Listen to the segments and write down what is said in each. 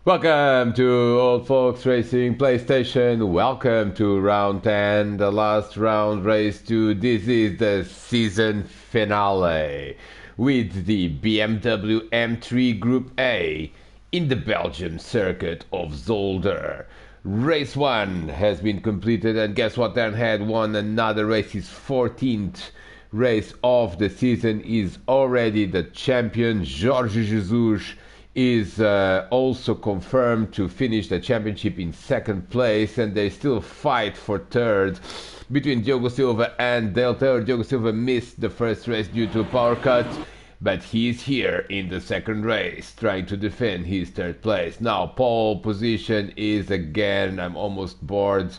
Welcome to Old Folks Racing PlayStation. Welcome to round 10, the last round, race 2. This is the season finale with the BMW M3 Group A in the Belgium circuit of Zolder. Race 1 has been completed, and guess what? Dan had won another race. His 14th race of the season is already the champion. Jorge Jesus is also confirmed to finish the championship in second place, and they still fight for third between Diogo Silva and Dale Taylor. Diogo Silva missed the first race due to a power cut, but he is here in the second race trying to defend his third place. Now, pole position is again, I'm almost bored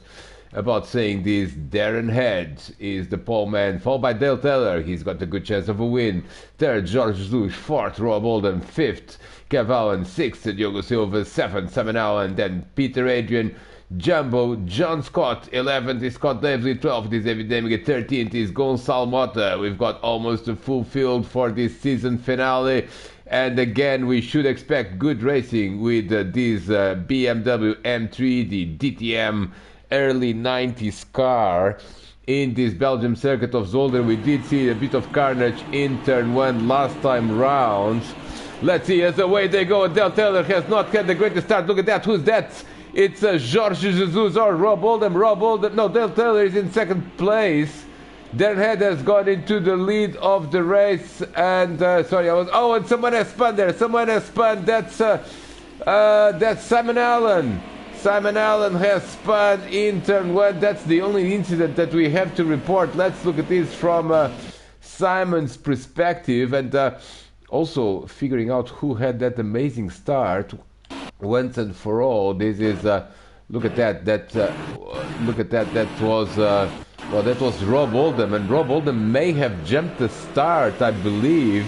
about saying this, Darren Head is the pole man, followed by Dale Taylor. He's got a good chance of a win. Third, George Jesus. Fourth, Rob Oldham. Fifth, Kev Allen. Sixth, Diogo Silva. Seventh, Simon Allen. Then Peter Adrian, Jumbo, John Scott. 11th is Scott Davely. 12th is David Demiga. 13th is Gonçalo Mota. We've got almost a full field for this season finale. And again, we should expect good racing with this BMW M3, the DTM early 90s car in this Belgium circuit of Zolder. We did see a bit of carnage in turn 1 last time round. Let's see as away they go. Dale Taylor has not had the greatest start. Look at that. Who's that? It's Jorge Jesus or Rob Oldham. No, Dale Taylor is in second place. Darren Head has gone into the lead of the race, and and someone has spun there. Someone has spun. That's Simon Allen. Simon Allen has spun in turn 1. That's the only incident that we have to report. Let's look at this from Simon's perspective, and also figuring out who had that amazing start once and for all. This is look at that. Look at that. That was Rob Oldham, and Rob Oldham may have jumped the start, I believe.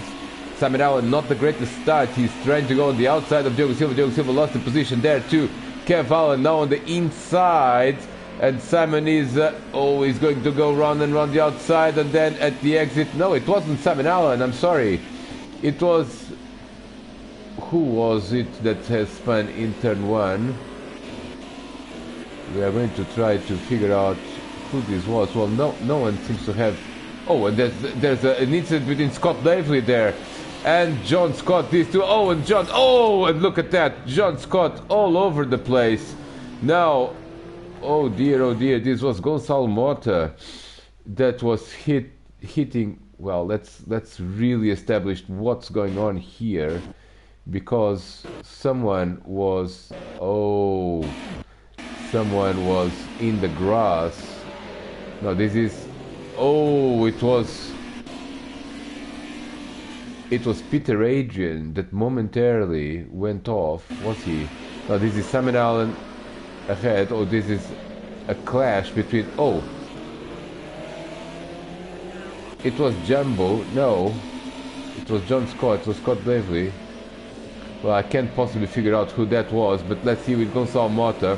Simon Allen, not the greatest start. He's trying to go on the outside of Diogo Silva. Diogo Silva lost the position there too. Kev Allen now on the inside, and Simon is always going to go round and round the outside, and then at the exit, no, it wasn't Simon Allen, I'm sorry, it was, who was it that has spun in turn 1? We are going to try to figure out who this was. Well, no one seems to have. Oh, and there's an incident between Scott Davely there and John Scott. These two. And look at that. John Scott all over the place. Now, oh dear, this was Gonçalo Mota that was hitting. Well, let's really establish what's going on here, because someone was in the grass. No, this is. Oh, it was Peter Adrian that momentarily went off, was he? No, this is Simon Allen ahead. Oh, this is a clash between. Oh, it was Jumbo. No, it was John Scott. It was Scott Davely. Well, I can't possibly figure out who that was, but let's see with Gonçalo Mota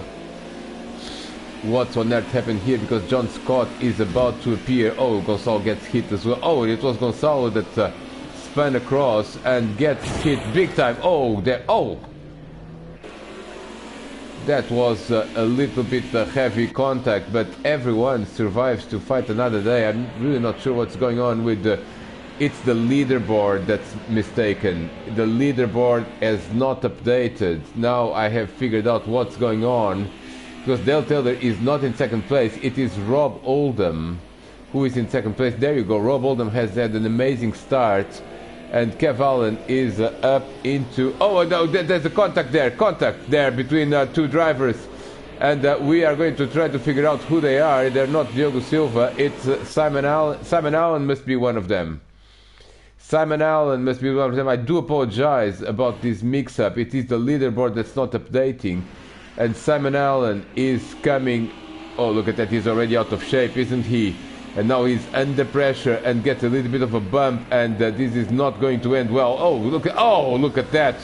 what's on earth happened here, because John Scott is about to appear. Oh, Gonçalo gets hit as well. Oh, it was Gonçalo that spun across and gets hit big time. That was a little bit heavy contact, but everyone survives to fight another day. I'm really not sure what's going on with it's the leaderboard that's mistaken. The leaderboard has not updated. Now I have figured out what's going on, because Dale Taylor is not in second place. It is Rob Oldham who is in second place. There you go. Rob Oldham has had an amazing start, and Kev Allen is up into. Oh no, there's a contact there between two drivers, and we are going to try to figure out who they are. They're not Diogo Silva. It's Simon Allen. Simon Allen must be one of them. I do apologize about this mix-up. It is the leaderboard that's not updating, and Simon Allen is coming. Oh, look at that. He's already out of shape, isn't he? And now he's under pressure and gets a little bit of a bump, and this is not going to end well. Oh, look at that.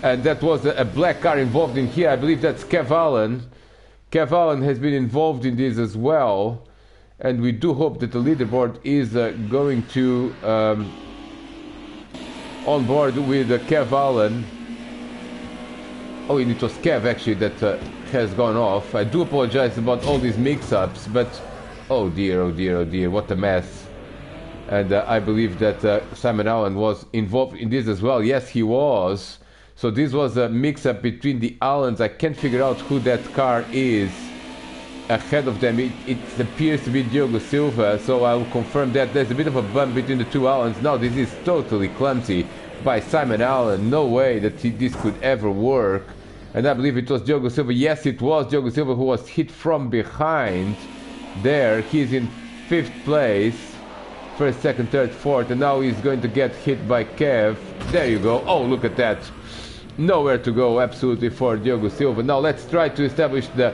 And that was a black car involved in here. I believe that's Kev Allen. Kev Allen has been involved in this as well, and we do hope that the leaderboard is going to on board with Kev Allen. Oh, and it was Kev actually that has gone off. I do apologize about all these mix-ups, but oh dear, oh dear, oh dear, what a mess. And I believe that Simon Allen was involved in this as well. Yes, he was. So this was a mix-up between the Allens. I can't figure out who that car is ahead of them. It appears to be Diogo Silva, so I'll confirm that. There's a bit of a bump between the two Allens. Now this is totally clumsy by Simon Allen. No way that this could ever work. And I believe it was Diogo Silva. Yes, it was Diogo Silva who was hit from behind. There, he's in 5th place. First, second, third, fourth, and now he's going to get hit by Kev. There you go. Oh, look at that. Nowhere to go, absolutely, for Diogo Silva. Now let's try to establish the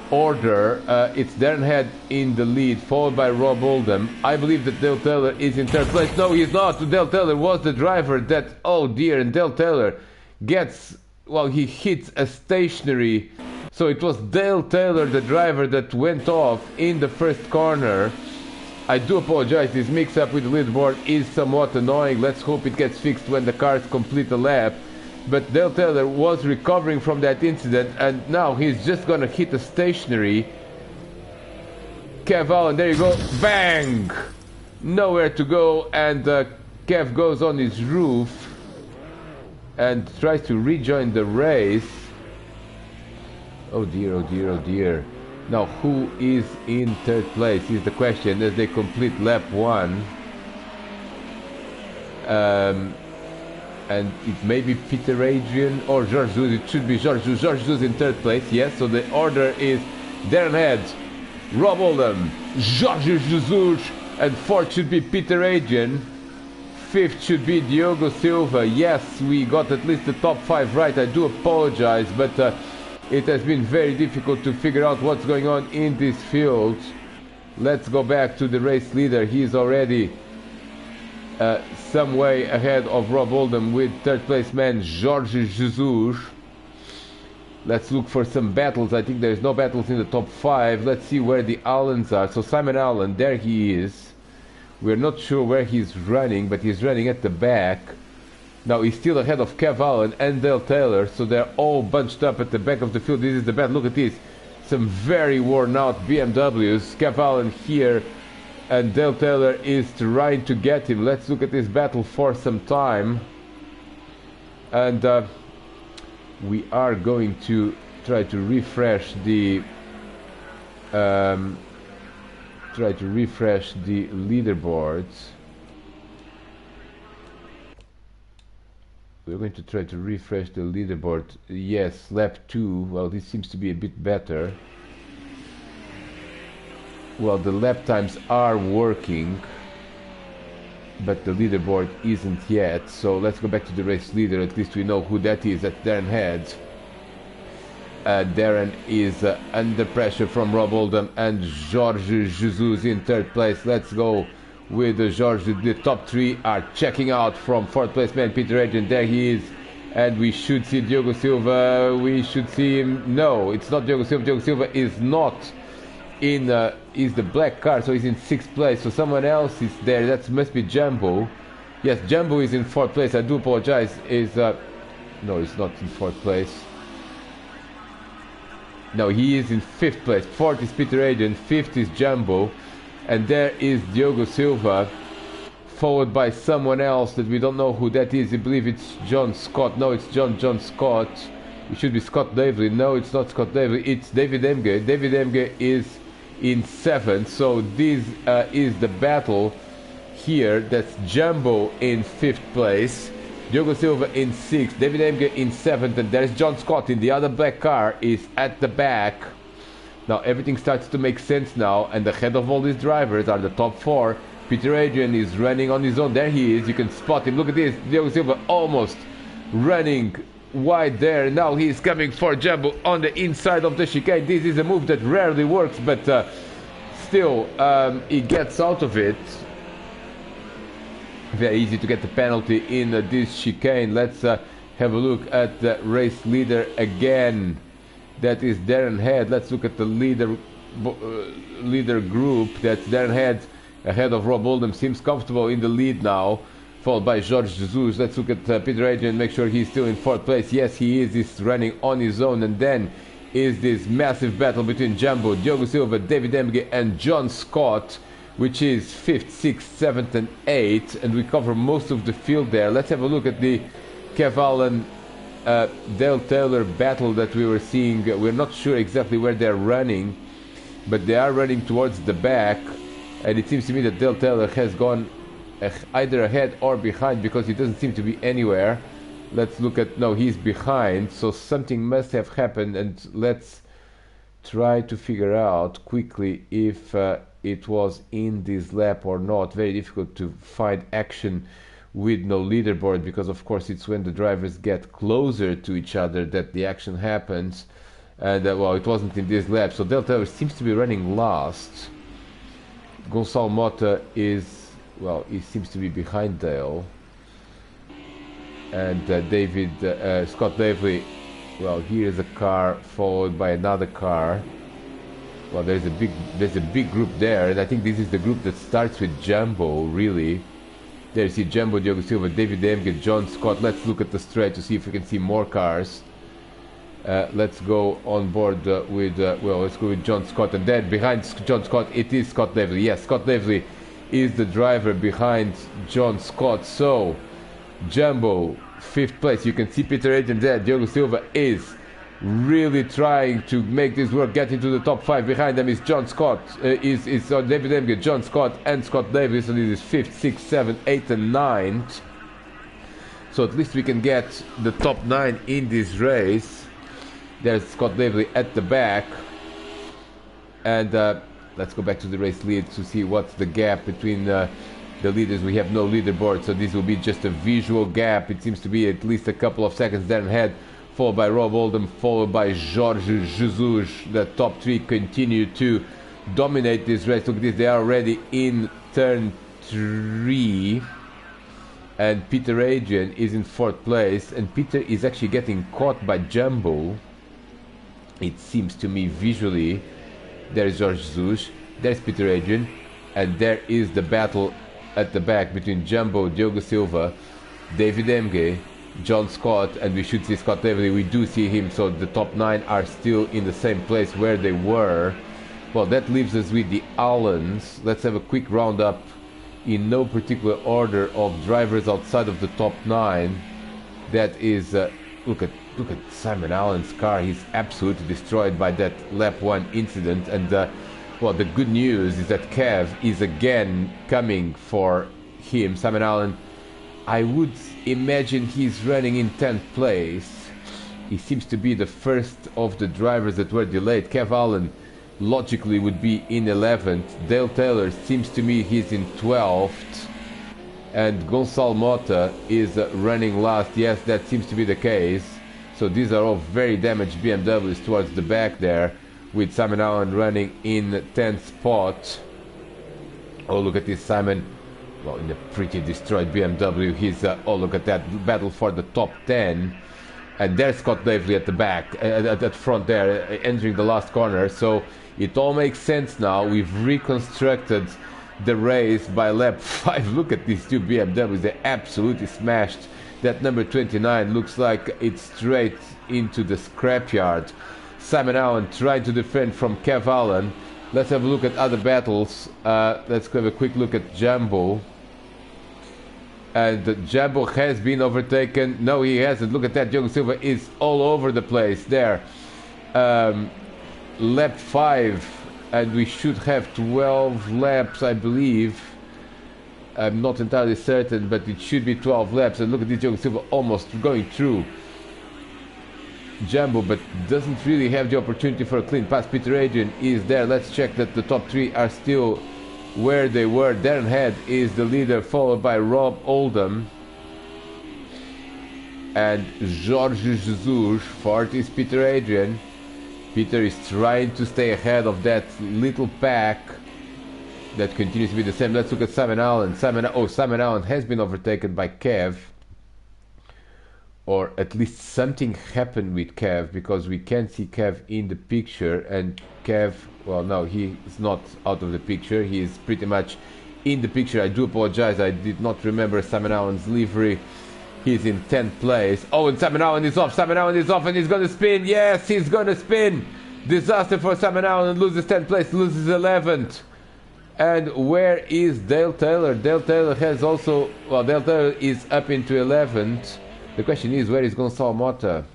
order. It's Darren Head in the lead, followed by Rob Oldham. I believe that Dale Taylor is in 3rd place. No, he's not. Dale Taylor was the driver that... Oh dear, and Dale Taylor gets... Well, he hits a stationary. So it was Dale Taylor, the driver, that went off in the first corner. I do apologize, this mix-up with the leaderboard is somewhat annoying. Let's hope it gets fixed when the cars complete the lap. But Dale Taylor was recovering from that incident, and now he's just gonna hit a stationary. Kev Allen, there you go, bang! Nowhere to go, and Kev goes on his roof and tries to rejoin the race. Oh dear, oh dear, oh dear. Now who is in 3rd place is the question as they complete lap 1. And it may be Peter Adrian or George Jesus. It should be George Jesus. George Jesus in 3rd place, yes. So the order is Darren Head, Rob Oldham, George Jesus, and 4th should be Peter Adrian. 5th should be Diogo Silva. Yes, we got at least the top 5 right. I do apologize, but it has been very difficult to figure out what's going on in this field. Let's go back to the race leader. He's already some way ahead of Rob Oldham with 3rd place man Jorge Jesus. Let's look for some battles. I think there's no battles in the top 5. Let's see where the Allens are. So Simon Allen, there he is. We're not sure where he's running, but he's running at the back. Now he's still ahead of Kev Allen and Dale Taylor, so they're all bunched up at the back of the field. This is the battle. Look at this. Some very worn out BMWs. Kev Allen here, and Dale Taylor is trying to get him. Let's look at this battle for some time. And we are going to try to refresh the leaderboards. We're going to try to refresh the leaderboard. Yes, lap 2. Well, this seems to be a bit better. Well, the lap times are working, but the leaderboard isn't yet. So let's go back to the race leader. At least we know who that is. That's Darren Head. Darren is under pressure from Rob Oldham and Jorge Jesus in 3rd place. Let's go with Jorge. The top 3 are checking out from 4th place man Peter Adrian. There he is, and we should see Diogo Silva. We should see him. No, it's not Diogo Silva. Diogo Silva is not in is the black car, so he's in 6th place. So someone else is there. That must be Jumbo. Yes, Jumbo is in 4th place. I do apologize. Is no, he's not in 4th place. No, he is in 5th place. 4th is Peter Adrian, 5th is Jumbo, and there is Diogo Silva, followed by someone else that we don't know who that is. I believe it's John Scott. No, it's John Scott. It should be Scott Davely. No, it's not Scott Davely. It's David Emge. David Emge is in 7th. So this is the battle here. That's Jumbo in 5th place, Diogo Silva in 6th, David Emge in 7th, and there's John Scott in the other black car is at the back. Now everything starts to make sense now, and ahead of all these drivers are the top 4. Peter Adrian is running on his own. There he is. You can spot him. Look at this. Diogo Silva almost running wide there. Now he's coming for Jumbo on the inside of the chicane. This is a move that rarely works, but still he gets out of it. Very easy to get the penalty in this chicane. Let's have a look at the race leader again. That is Darren Head. Let's look at the leader group. That's Darren Head ahead of Rob Oldham. Seems comfortable in the lead now. followed by Jorge Jesus. Let's look at Peter Adrian, make sure he's still in 4th place. Yes, he is. He's running on his own. And then is this massive battle between Jumbo, Diogo Silva, David Emge, and John Scott, which is 5th, 6th, 7th, and 8th. And we cover most of the field there. Let's have a look at the Kev Allen, Dale Taylor battle that we were seeing. We're not sure exactly where they're running, but they are running towards the back. And it seems to me that Dale Taylor has gone either ahead or behind, because he doesn't seem to be anywhere. Let's look at, no, he's behind, so something must have happened, and let's try to figure out quickly if it was in this lap or not. Very difficult to find action with no leaderboard, because of course it's when the drivers get closer to each other that the action happens. And well, it wasn't in this lap, so Dale Taylor seems to be running last. Gonçalo Mota is, well, he seems to be behind Dale. And Scott Davely, well, here is a car followed by another car. Well, there's a big group there, and I think this is the group that starts with Jumbo, really. There you see Jumbo, Diogo Silva, David Emge, John Scott. Let's look at the straight to see if we can see more cars. Let's go on board with, well, let's go with John Scott, and then behind John Scott it is Scott Davely. Yes, Scott Davely is the driver behind John Scott. So Jumbo, 5th place. You can see Peter Adrian there. Diogo Silva is really trying to make this work, get into the top 5. Behind them is John Scott, is David Emge, John Scott, and Scott Davely. So this is 5th, 6th, 7th, 8th, and 9th. So at least we can get the top 9 in this race. There's Scott Davely at the back. And let's go back to the race lead to see what's the gap between the leaders. We have no leaderboard, so this will be just a visual gap. It seems to be at least a couple of seconds there ahead, followed by Rob Oldham, followed by Jorge Jesus. The top 3 continue to dominate this race. Look at this, they are already in turn 3. And Peter Adrian is in 4th place, and Peter is actually getting caught by Jumbo, it seems to me visually. There's Jorge Jesus, there's Peter Adrian, and there is the battle at the back between Jumbo, Diogo Silva, David Emge, John Scott, and we should see Scott Davely. We do see him, so the top 9 are still in the same place where they were. Well, that leaves us with the Allens. Let's have a quick roundup in no particular order of drivers outside of the top 9. That is, look at Simon Allen's car. He's absolutely destroyed by that lap 1 incident. And well, the good news is that Kev is again coming for him. Simon Allen, I would imagine he's running in 10th place. He seems to be the first of the drivers that were delayed. Kev Allen logically would be in 11th. Dale Taylor seems to me he's in 12th. And Gonçalo Mota is running last. Yes, that seems to be the case. So these are all very damaged BMWs towards the back there, with Simon Allen running in 10th spot. Oh, look at this Simon. Well, in a pretty destroyed BMW. He's, oh, look at that battle for the top 10. And there's Scott Davely at the back, at front there, entering the last corner. So it all makes sense now. We've reconstructed the race by lap 5. Look at these two BMWs. They absolutely smashed. That number 29 looks like it's straight into the scrapyard. Simon Allen trying to defend from Kev Allen. Let's have a look at other battles. Let's have a quick look at Jumbo. And Jumbo has been overtaken. No, he hasn't. Look at that. Diogo Silva is all over the place there. Lap 5. And we should have 12 laps, I believe. I'm not entirely certain, but it should be 12 laps. And look at this, Diogo Silva almost going through Jumbo, but doesn't really have the opportunity for a clean pass. Peter Adrian is there. Let's check that the top 3 are still where they were. Darren Head is the leader, followed by Rob Oldham. And Jorge Jesus. Fourth is Peter Adrian. Peter is trying to stay ahead of that little pack that continues to be the same. Let's look at Simon Allen. Simon Allen has been overtaken by Kev. Or at least something happened with Kev, because we can see Kev in the picture, and Kev, well, no, he is not out of the picture. He is pretty much in the picture. I do apologize, I did not remember Simon Allen's livery. He's in 10th place. Oh, and Simon Allen is off. Simon Allen is off and he's gonna spin. Yes, he's gonna spin. Disaster for Simon Allen. Loses 10th place, loses 11th. And where is Dale Taylor? Dale Taylor has also... Well, Dale Taylor is up into 11th. The question is, where is Gonçalo Mota?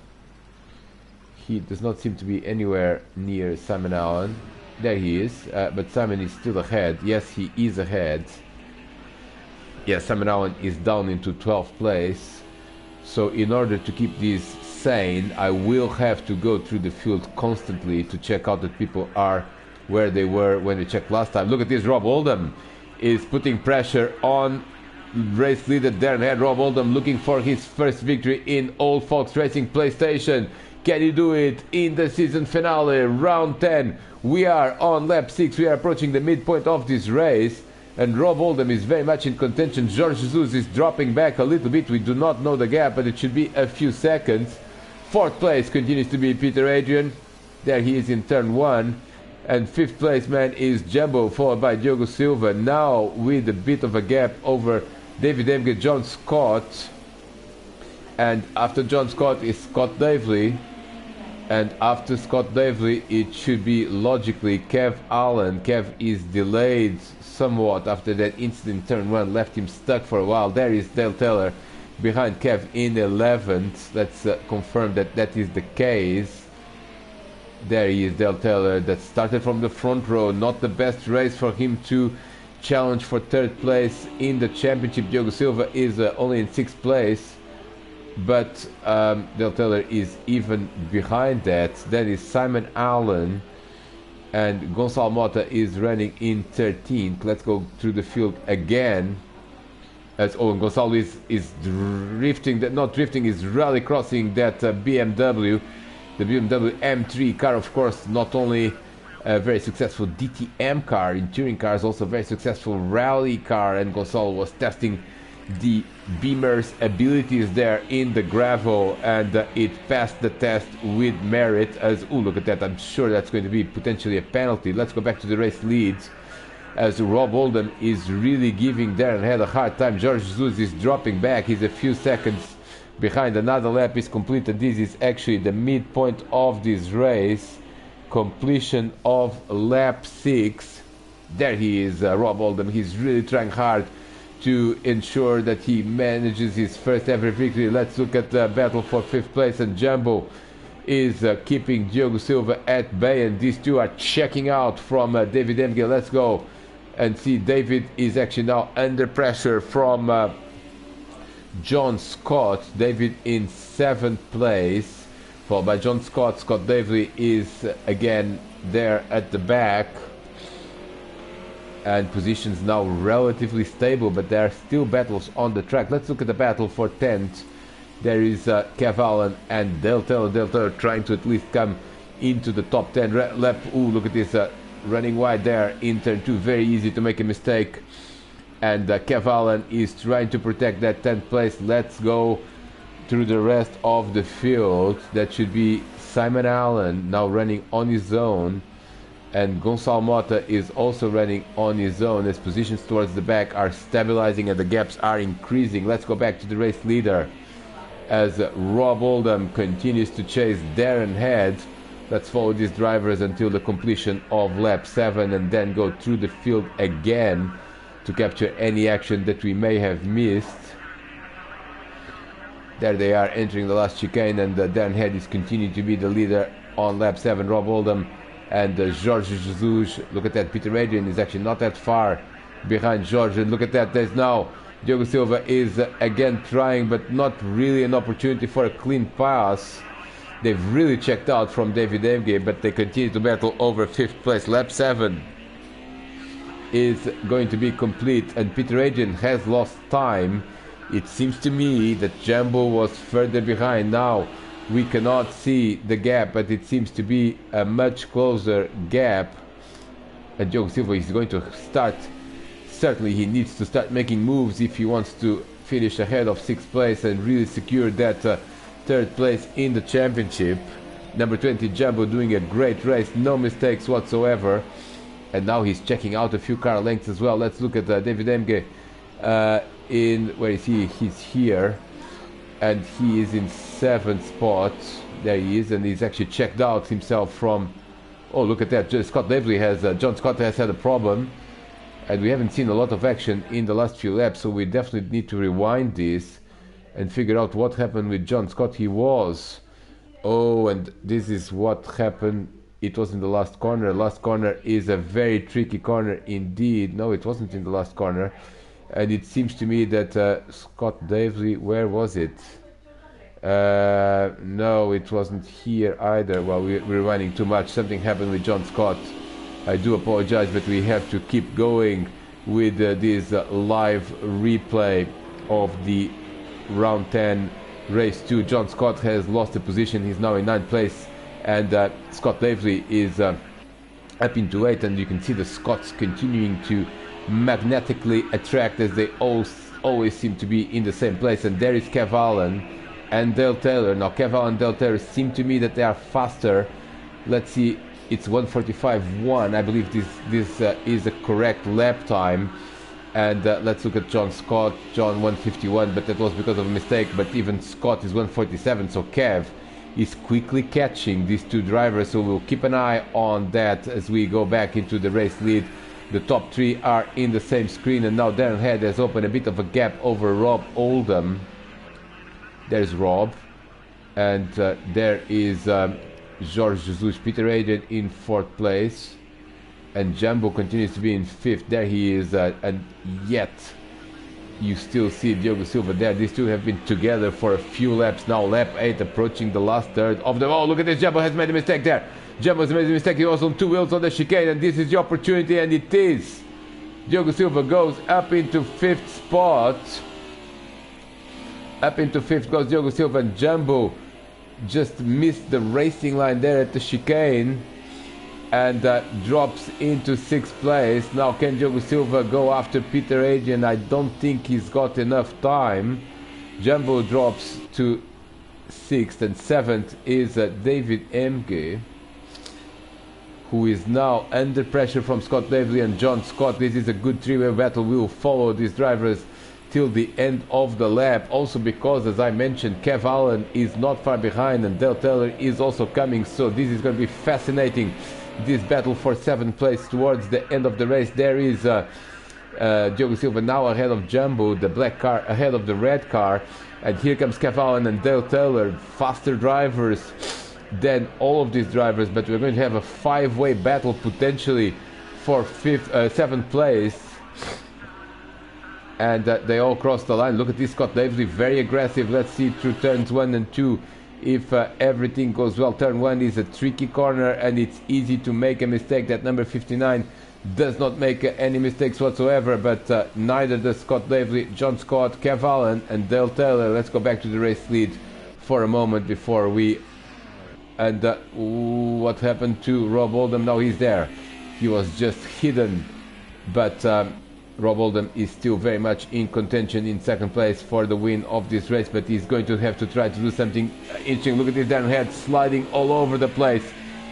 He does not seem to be anywhere near Simon Allen. There he is. But Simon is still ahead. Yes, he is ahead. Yes, Simon Allen is down into 12th place. So in order to keep this sane, I will have to go through the field constantly to check out that people are where they were when they checked last time. Look at this, Rob Oldham is putting pressure on race leader Darren Head. Rob Oldham looking for his first victory in Old Fox Racing PlayStation. Can he do it in the season finale, round 10? We are on lap 6, we are approaching the midpoint of this race. And Rob Oldham is very much in contention. Jorge Jesus is dropping back a little bit. We do not know the gap, but it should be a few seconds. 4th place continues to be Peter Adrian. There he is in turn 1. And 5th place man is Jumbo, followed by Diogo Silva. Now with a bit of a gap over David Emge, John Scott. And after John Scott is Scott Davely. And after Scott Davely it should be logically Kev Allen. Kev is delayed somewhat after that incident. Turn 1 left him stuck for a while. There is Dale Taylor behind Kev in 11th. Let's confirm that that is the case. There he is, Dale Taylor, that started from the front row. Not the best race for him to challenge for 3rd place in the championship. Diogo Silva is only in 6th place, but Dale Taylor is even behind that. That is Simon Allen, and Gonçalo Mota is running in 13th. Let's go through the field again. As Gonçalo is drifting, not drifting, is rally crossing that BMW. The BMW M3 car, of course, not only a very successful DTM car in touring cars, also a very successful rally car, and Gonçalo was testing the Beamer's abilities there in the gravel, and it passed the test with merit. As look at that, I'm sure that's going to be potentially a penalty. Let's go back to the race leads, as Rob Oldham is really giving Darren Head a hard time. Jorge Jesus is dropping back, he's a few seconds behind. Another lap is completed. This is actually the midpoint of this race, completion of lap 6. There he is, Rob Oldham. He's really trying hard to ensure that he manages his first ever victory. Let's look at the battle for 5th place, and Jumbo is keeping Diogo Silva at bay, and these two are checking out from David Emge. Let's go and see. David is actually now under pressure from John Scott. David in 7th place, followed by John Scott. Scott Davely is again there at the back, and positions now relatively stable, but there are still battles on the track. Let's look at the battle for 10th. There is Kev Allen and Dale Taylor. Dale Taylor trying to at least come into the top 10. Lap, look at this, running wide there in turn 2. Very easy to make a mistake. And Kev Allen is trying to protect that 10th place. Let's go through the rest of the field. That should be Simon Allen now running on his own, and Gonçalo Mota is also running on his own, as positions towards the back are stabilizing and the gaps are increasing. Let's go back to the race leader, as Rob Oldham continues to chase Darren Head. Let's follow these drivers until the completion of lap 7, and then go through the field again to capture any action that we may have missed. There they are entering the last chicane, and Darren Head is continuing to be the leader on lap 7. Rob Oldham and Jorge Jesus. Look at that, Peter Adrian is actually not that far behind Jorge. And look at that, there's now Diogo Silva is again trying, but not really an opportunity for a clean pass. They've really checked out from David Emge, but they continue to battle over 5th place. Lap 7 is going to be complete, and Peter Adrian has lost time. It seems to me that Jumbo was further behind. Now we cannot see the gap, but it seems to be a much closer gap, and Diogo Silva is going to start. Certainly he needs to start making moves if he wants to finish ahead of 6th place and really secure that 3rd place in the championship. Number 20 Jumbo doing a great race, no mistakes whatsoever. and now he's checking out a few car lengths as well. Let's look at David Emge. In where is he? He's here, and he is in 7th spot. There he is, and he's actually checked out himself from. Oh, look at that! Scott Davely has John Scott has had a problem, and we haven't seen a lot of action in the last few laps. So we definitely need to rewind this and figure out what happened with John Scott. He was. Oh, and this is what happened. It was in the last corner. Last corner is a very tricky corner indeed. No, it wasn't in the last corner. And it seems to me that Scott Davely, where was it? No, it wasn't here either. Well, we're rewinding too much. Something happened with John Scott. I do apologize, but we have to keep going with this live replay of the round 10 race 2. John Scott has lost the position. He's now in 9th place, and Scott Davely is up into 8th, and you can see the Scots continuing to magnetically attract, as they always seem to be in the same place. And there is Kev Allen and Dale Taylor. Now Kev Allen and Dale Taylor seem to me that they are faster. Let's see, it's 1:45.1. I believe this is the correct lap time. And let's look at John Scott. John 1:51, but that was because of a mistake. But even Scott is 1:47, so Kev is quickly catching these two drivers. So we'll keep an eye on that as we go back into the race lead. The top 3 are in the same screen, and now Darren Head has opened a bit of a gap over Rob Oldham. There's Rob, and there is Jorge Jesus. Peter Adrian in 4th place, and Jumbo continues to be in 5th. There he is, and yet you still see Diogo Silva there. These two have been together for a few laps now. Lap 8 approaching the last third of the... Oh, look at this, Jumbo has made a mistake there. Jumbo has made a mistake. He was on 2 wheels on the chicane, and this is the opportunity, and it is. Diogo Silva goes up into 5th spot. Up into 5th goes Diogo Silva, and Jumbo just missed the racing line there at the chicane and drops into 6th place. Now can Diogo Silva go after Peter Adrian? I don't think he's got enough time. Jumbo drops to 6th, and 7th is David Emge, who is now under pressure from Scott Davely and John Scott. This is a good 3-way battle. We will follow these drivers till the end of the lap. Also because, as I mentioned, Kev Allen is not far behind, and Dale Taylor is also coming. So this is going to be fascinating, this battle for 7th place towards the end of the race. There is Diogo Silva now ahead of Jumbo, the black car ahead of the red car. And here comes Kev Allen and Dale Taylor, faster drivers than all of these drivers, but we're going to have a 5-way battle potentially for 7th place, and they all cross the line. Look at this, Scott Davely, very aggressive. Let's see through turns 1 and 2 if everything goes well. Turn 1 is a tricky corner, and it's easy to make a mistake. That number 59 does not make any mistakes whatsoever, but neither does Scott Davely, John Scott, Kev Allen and Dale Taylor. Let's go back to the race lead for a moment before we... And what happened to Rob Oldham? Now he's there. He was just hidden, but Rob Oldham is still very much in contention in 2nd place for the win of this race, but he's going to have to try to do something interesting. Look at this, Darren Head sliding all over the place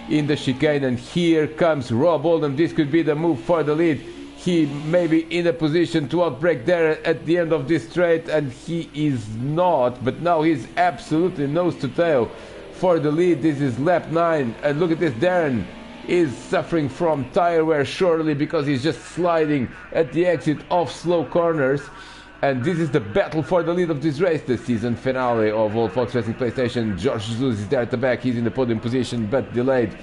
in the chicane, and here comes Rob Oldham. This could be the move for the lead. He may be in a position to outbrake there at the end of this straight, and he is not, but now he's absolutely nose to tail for the lead. This is lap 9, and look at this, Darren is suffering from tire wear surely, because he's just sliding at the exit of slow corners. And this is the battle for the lead of this race, the season finale of All Fox Racing PlayStation. Jorge Jesus is there at the back. He's in the podium position, but delayed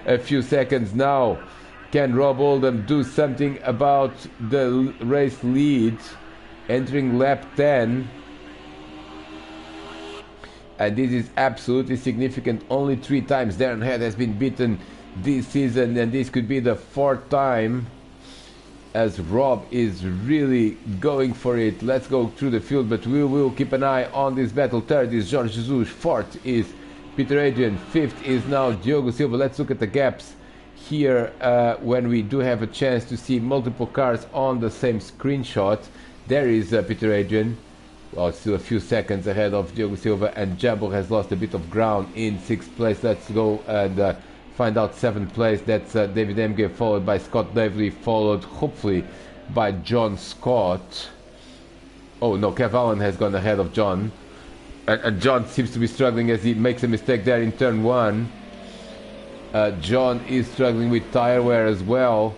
a few seconds. Now can Rob Oldham do something about the race lead, entering lap 10? And this is absolutely significant. Only 3 times Darren Head has been beaten this season, and this could be the 4th time, as Rob is really going for it. Let's go through the field, but we will keep an eye on this battle. 3rd is Jorge Jesus, 4th is Peter Adrian, 5th is now Diogo Silva. Let's look at the gaps here when we do have a chance to see multiple cars on the same screenshot. There is Peter Adrian. Well, still a few seconds ahead of Diogo Silva, and Jumbo has lost a bit of ground in 6th place. Let's go and find out 7th place. That's David Emge, followed by Scott Davely, followed hopefully by John Scott. Oh no, Kev Allen has gone ahead of John. And John seems to be struggling as he makes a mistake there in turn 1. John is struggling with tire wear as well.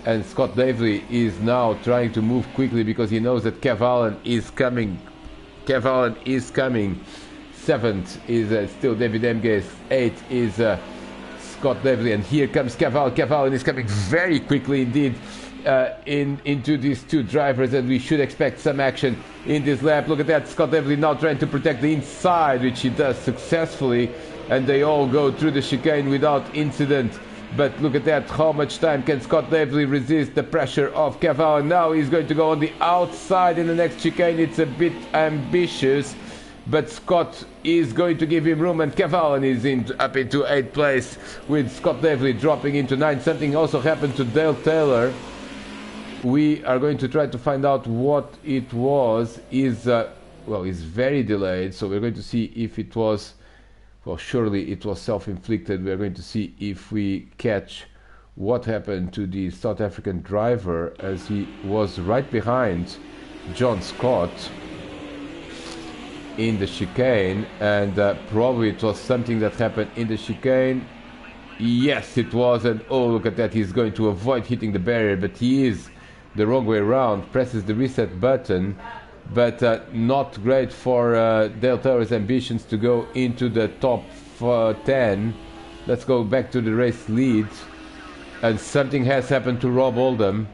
And Scott Davely is now trying to move quickly because he knows that Kev Allen is coming. Kev Allen is coming. 7th is still David Emge. 8th is Scott Davely. And here comes Kev Allen. Kev Allen is coming very quickly indeed into these two drivers, and we should expect some action in this lap. Look at that, Scott Davely now trying to protect the inside, which he does successfully, and they all go through the chicane without incident. But look at that, how much time can Scott Davely resist the pressure of Kev Allen? Now he's going to go on the outside in the next chicane. It's a bit ambitious, but Scott is going to give him room, and Kev Allen is up into 8th place with Scott Davely dropping into 9th. Something also happened to Dale Taylor. We are going to try to find out what it was. Well, it's very delayed, so we're going to see if it was, well, surely it was self-inflicted. We're going to see if we catch what happened to the South African driver, as he was right behind John Scott in the chicane, and probably it was something that happened in the chicane. Yes, it was, and oh, look at that, he's going to avoid hitting the barrier, but he is the wrong way around, presses the reset button, but not great for Dale Taylor's ambitions to go into the top 10. Let's go back to the race lead, and something has happened to Rob Oldham.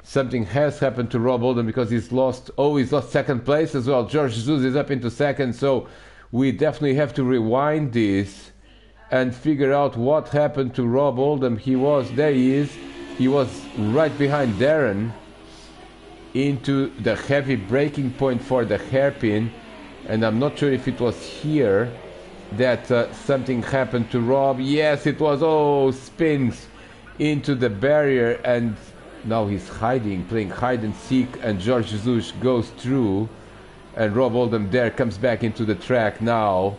Something has happened to Rob Oldham because he's lost 2nd place as well. George Jesus is up into 2nd, so we definitely have to rewind this and figure out what happened to Rob Oldham. There he is. He was right behind Darren into the heavy braking point for the hairpin, and I'm not sure if it was here that something happened to Rob. Yes, it was. Oh, spins into the barrier, and now he's hiding, playing hide and seek, and George Jesus goes through, and Rob Oldham there comes back into the track now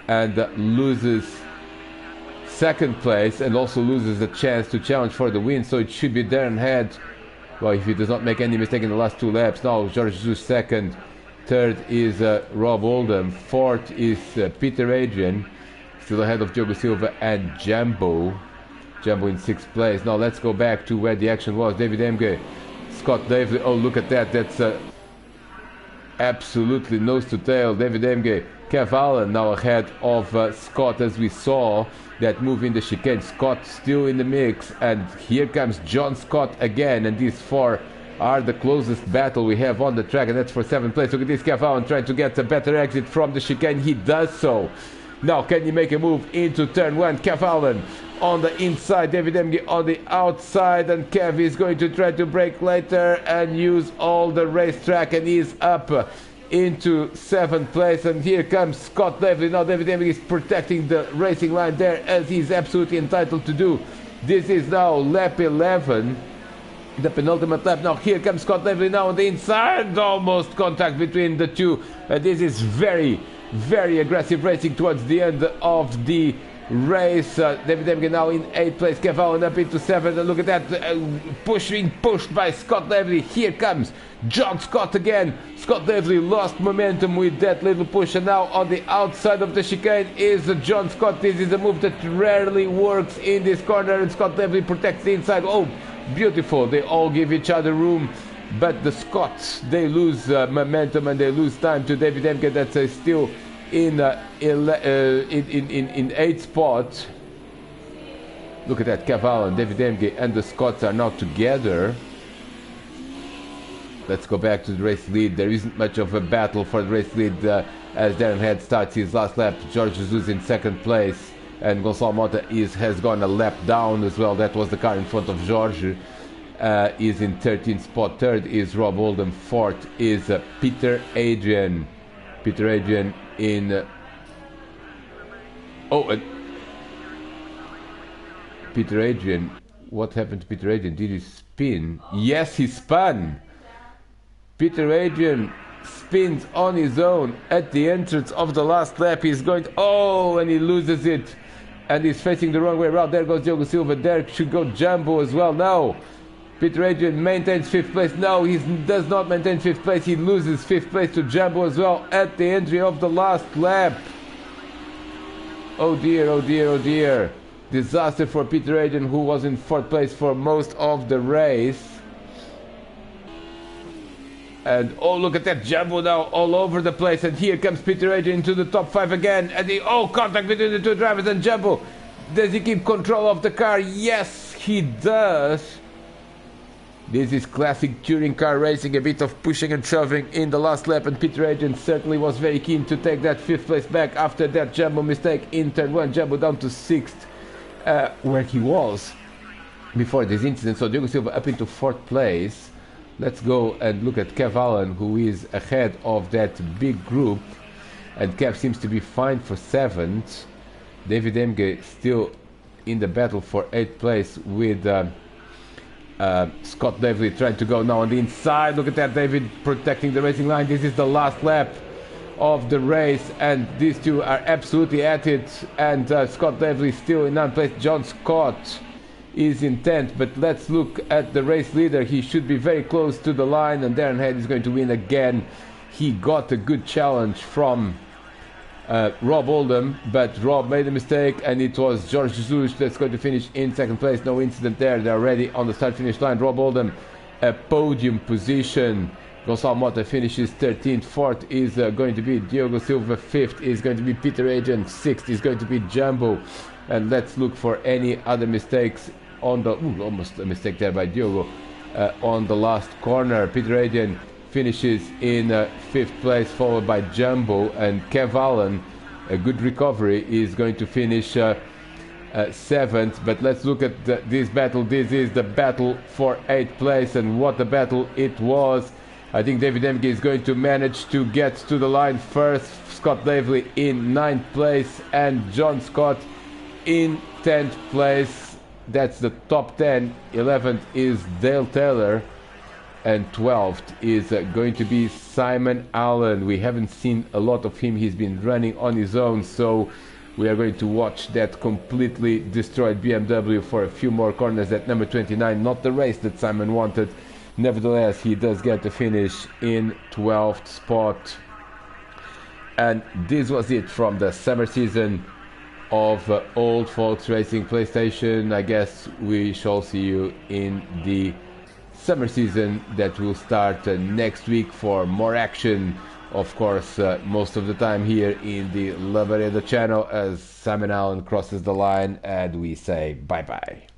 and loses 2nd place, and also loses a chance to challenge for the win. So it should be Darren Head, well, if he does not make any mistake in the last 2 laps. Now George Jesus 2nd, 3rd is Rob Oldham, 4th is Peter Adrian, still ahead of Diogo Silva and Jambo in 6th place. Now let's go back to where the action was. David Emge, Scott Davely. Oh, look at that, that's absolutely nose to tail. David Emge, Kev Allen now ahead of Scott, as we saw that move in the chicane. Scott still in the mix, and here comes John Scott again, and these 4 are the closest battle we have on the track, and that's for 7th place. Look at this, Kev Allen trying to get a better exit from the chicane. He does so. Now can he make a move into turn 1? Kev Allen on the inside, David Emge on the outside, and Kev is going to try to brake later and use all the racetrack, and he's up into 7th place. And here comes Scott Davely. Now David Emge is protecting the racing line there, as he's absolutely entitled to do. This is now lap 11, the penultimate lap. Now here comes Scott Davely now on the inside, almost contact between the two. This is very, very aggressive racing towards the end of the race. David Emge now in 8th place, Kev Allen up into 7th, and look at that, being pushed by Scott Davely. Here comes John Scott again. Scott Davely lost momentum with that little push, and now on the outside of the chicane is John Scott. This is a move that rarely works in this corner, and Scott Davely protects the inside. Oh, beautiful. They all give each other room, but the Scots, they lose momentum and they lose time to David Emge. That's still in 8th spot. Look at that, Kev Allen, David Emge and the Scots are now together. Let's go back to the race lead. There isn't much of a battle for the race lead as Darren Head starts his last lap. George Jesus in 2nd place, and Gonçalo Mota has gone a lap down as well. That was the car in front of George. Is in 13th spot. 3rd is Rob Oldham. 4th is Peter Adrian. Peter Adrian in Peter Adrian. What happened to Peter Adrian? Did he spin? Yes, he spun. Peter Adrian spins on his own at the entrance of the last lap. He's going and he loses it and he's facing the wrong way around. There goes Diogo Silva. There should go Jumbo as well. No, Peter Adrian maintains 5th place. No, he does not maintain 5th place. He loses 5th place to Jumbo as well at the entry of the last lap. Oh dear, oh dear, oh dear. Disaster for Peter Adrian, who was in 4th place for most of the race. And oh, look at that Jumbo now all over the place. And here comes Peter Adrian into the top 5 again. And contact between the two drivers and Jumbo. Does he keep control of the car? Yes, he does. This is classic touring car racing, a bit of pushing and shoving in the last lap. And Peter Adrian certainly was very keen to take that 5th place back after that Jumbo mistake in turn 1. Jumbo down to 6th, where he was before this incident. So Diogo Silva up into 4th place. Let's go and look at Kev Allen, who is ahead of that big group. And Kev seems to be fine for 7th. David Emge still in the battle for 8th place with Scott Davley trying to go now on the inside. Look at that, David protecting the racing line. This is the last lap of the race, and these two are absolutely at it. And Scott Davley still in 9th place. John Scott is in 10th, but let's look at the race leader. He should be very close to the line, and Darren Head is going to win again. He got a good challenge from Rob Oldham, but Rob made a mistake, and it was George Jesus that's going to finish in 2nd place. No incident there. They're already on the start finish line. Rob Oldham a podium position. Gonçalo Mota finishes 13th. 4th is going to be Diogo Silva. 5th is going to be Peter Adrian. 6th is going to be Jumbo. And let's look for any other mistakes on the almost a mistake there by Diogo on the last corner. Peter Adrian finishes in 5th place, followed by Jumbo, and Kev Allen, a good recovery, is going to finish 7th. But let's look at this battle. This is the battle for 8th place, and what a battle it was. I think David Emge is going to manage to get to the line first. Scott Davley in 9th place, and John Scott in 10th place. That's the top 10. 11th is Dale Taylor, and 12th is going to be Simon Allen. We haven't seen a lot of him. He's been running on his own, so we are going to watch that completely destroyed BMW for a few more corners at number 29. Not the race that Simon wanted. Nevertheless, he does get the finish in 12th spot. And this was it from the summer season of Old Folks Racing PlayStation. I guess we shall see you in the summer season that will start next week for more action, of course, most of the time here in the Lavareda channel as Simon Allen crosses the line, and we say bye bye.